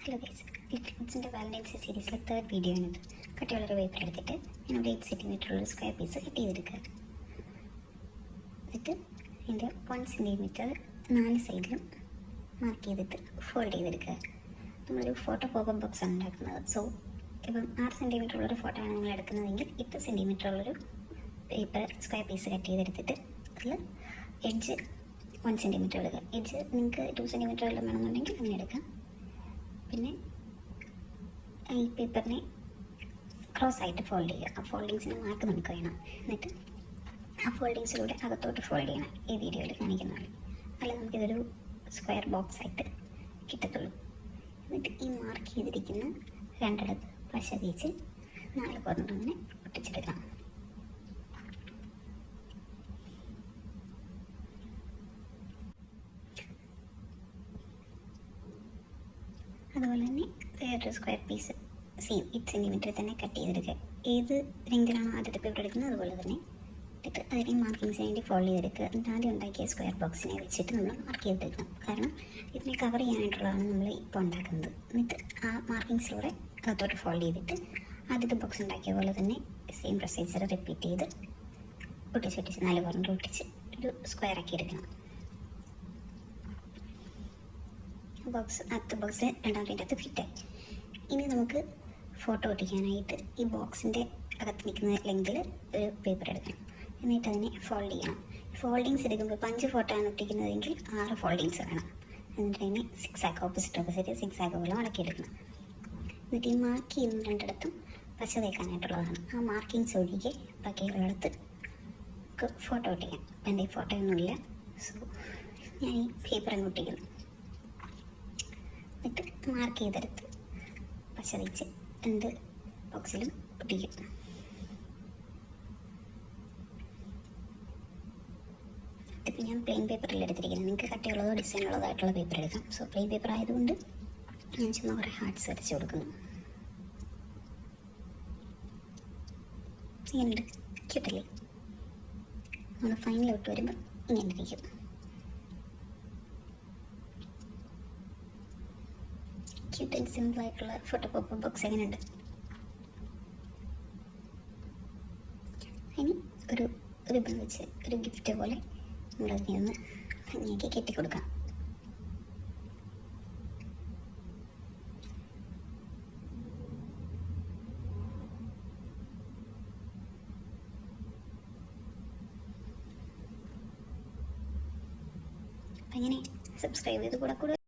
Hello guys, little കിഡ്സിൻ്റെ Valentine's സീരീസിലെ third video ആണിത്. കട്ടിയുള്ളൊരു paper എടുത്തിട്ട് ഞാനിവിടെ 8 സെൻറ്റിമീറ്ററുള്ള സ്ക്വയർ പീസ് കട്ട് ചെയ്തെടുക്കുക. എന്നിട്ട് ഇതിൻ്റെ 1 സെൻറ്റിമീറ്റർ 4 സൈഡിലും മാർക്ക് ചെയ്തിട്ട് ഫോൾഡ് ചെയ്തെടുക്കുക. നമ്മളൊരു ഫോട്ടോ പോപ്പ് ബോക്സ് ആണ് ഉണ്ടാക്കുന്നത്. സോ ഇപ്പം 6 സെൻറ്റിമീറ്റർ ഉള്ളൊരു ഫോട്ടോ ആണ് നിങ്ങൾ എടുക്കുന്നതെങ്കിൽ 8 സെൻറ്റിമീറ്റർ ഉള്ളൊരു പേപ്പർ സ്ക്വയർ പീസ് കട്ട് ചെയ്തെടുത്തിട്ട് അതിൽ എഡ്ജ് 1 സെൻറ്റിമീറ്റർ എടുക്കുക. എഡ്ജ് നിങ്ങൾക്ക് 2 സെൻറ്റിമീറ്റർ എല്ലാം വേണമെന്നുണ്ടെങ്കിൽ അങ്ങനെ എടുക്കാം. പിന്നെ ഈ പേപ്പറിനെ ക്രോസ് ആയിട്ട് ഫോൾഡ് ചെയ്യുക. ആ ഫോൾഡിങ്സിന് മാർക്ക് നമുക്ക് വേണം. എന്നിട്ട് ആ ഫോൾഡിങ്സിലൂടെ അകത്തോട്ട് ഫോൾഡ് ചെയ്യണം, ഈ വീഡിയോയിൽ കാണിക്കുന്ന പോലെ. അല്ല നമുക്കിതൊരു സ്ക്വയർ ബോക്സ് ആയിട്ട് കിട്ടത്തുള്ളൂ. എന്നിട്ട് ഈ മാർക്ക് ചെയ്തിരിക്കുന്ന രണ്ടിടത്ത് പശ തേച്ച് 4 കോർണർ അങ്ങനെ ഒട്ടിച്ചെടുക്കണം. അതുപോലെ തന്നെ വേറൊരു സ്ക്വയർ പീസ് സെയിം 8 സെൻറ്റിമീറ്റർ തന്നെ കട്ട് ചെയ്തെടുക്കുക. ഏത് ലെങ്തിലാണോ ആദ്യത്തെ പേപ്പർ എടുക്കുന്നത് അതുപോലെ തന്നെ എന്നിട്ട് അതിനെ മാർക്കിങ്സിന് വേണ്ടി ഫോൾഡ് ചെയ്തെടുക്കുക. എന്നിട്ട് ആദ്യം ഉണ്ടാക്കിയ സ്ക്വയർ ബോക്സിനെ വെച്ചിട്ട് നമ്മൾ മാർക്ക് ചെയ്തെടുക്കണം. കാരണം ഇതിനെ കവർ ചെയ്യാനായിട്ടുള്ളതാണ് നമ്മൾ ഇപ്പോൾ ഉണ്ടാക്കുന്നത്. എന്നിട്ട് ആ മാർക്കിങ്സിലൂടെ അകത്തോട്ട് ഫോൾഡ് ചെയ്തിട്ട് ആദ്യത്തെ ബോക്സ് ഉണ്ടാക്കിയ പോലെ തന്നെ സെയിം പ്രൊസീജിയർ റിപ്പീറ്റ് ചെയ്ത് ഒട്ടിച്ച് 4 കോർണർ ഒട്ടിച്ച് ഒരു സ്ക്വയർ ആക്കി എടുക്കണം. അടുത്ത ബോക്സ് രണ്ടാമത്തെ അകത്ത് ഫിറ്റായി. ഇനി നമുക്ക് ഫോട്ടോ ഒട്ടിക്കാനായിട്ട് ഈ ബോക്സിൻ്റെ അകത്ത് നിൽക്കുന്ന ലെങ്തിൽ ഒരു പേപ്പർ എടുക്കണം. എന്നിട്ട് അതിനെ ഫോൾഡ് ചെയ്യണം. ഫോൾഡിങ്സ് എടുക്കുമ്പോൾ 5 ഫോട്ടോ ആണ് ഒട്ടിക്കുന്നതെങ്കിൽ 6 ഫോൾഡിങ്സ് വേണം. എന്നിട്ട് അതിനെ 6 ആക്കുക, ഓപ്പോസിറ്റ് 6 ആക്കുക പോലെ മടക്കിയെടുക്കണം. എന്നിട്ട് ഈ മാർക്ക് ചെയ്യുന്ന രണ്ടിടത്തും പശ തേക്കാനായിട്ടുള്ളതാണ്. ആ മാർക്കിങ്സ് ഒഴികെ ബാക്കിയുള്ളിടത്ത് ഫോട്ടോ ഒട്ടിക്കാം. എൻ്റെ ഈ ഫോട്ടോ ഒന്നുമില്ല, സോ ഞാൻ ഈ പേപ്പർ അങ്ങ് ഒട്ടിക്കുന്നു. എന്നിട്ട് മാർക്ക് ചെയ്തെടുത്ത് പശ തേച്ച് 2 ബോക്സിലും ഒട്ടിക്കും. ഇതിപ്പോൾ ഞാൻ പ്ലെയിൻ പേപ്പറിൽ എടുത്തിരിക്കുന്നത്. നിങ്ങൾക്ക് കട്ടിയുള്ളതോ ഡിസൈൻ ഉള്ളതായിട്ടുള്ള പേപ്പർ എടുക്കാം. സോ പ്ലെയിൻ പേപ്പർ ആയതുകൊണ്ട് ഞാൻ ചുമ്മാ കുറേ ഹാർട്ട്സ് വരച്ച് കൊടുക്കുന്നു. ഇങ്ങനെയുണ്ട്, ക്യൂട്ടല്ലേ? നമ്മൾ ഫൈനലോട്ട് വരുമ്പോൾ ഇങ്ങനെ ഇരിക്കും. ക്യൂട്ട് ആൻഡ് സിമ്പിൾ ആയിട്ടുള്ള ഫോട്ടോ പോപ്പ് ബോക്സ് എങ്ങനെയുണ്ട്? ഇനി ഒരു റിബൺ വെച്ച് ഒരു ഗിഫ്റ്റ് പോലെ നമ്മളതിനെ ഒന്ന് ഭംഗിയാക്കി കെട്ടിക്കൊടുക്കാം. അപ്പം അങ്ങനെ സബ്സ്ക്രൈബ് ചെയ്ത് കൂടെ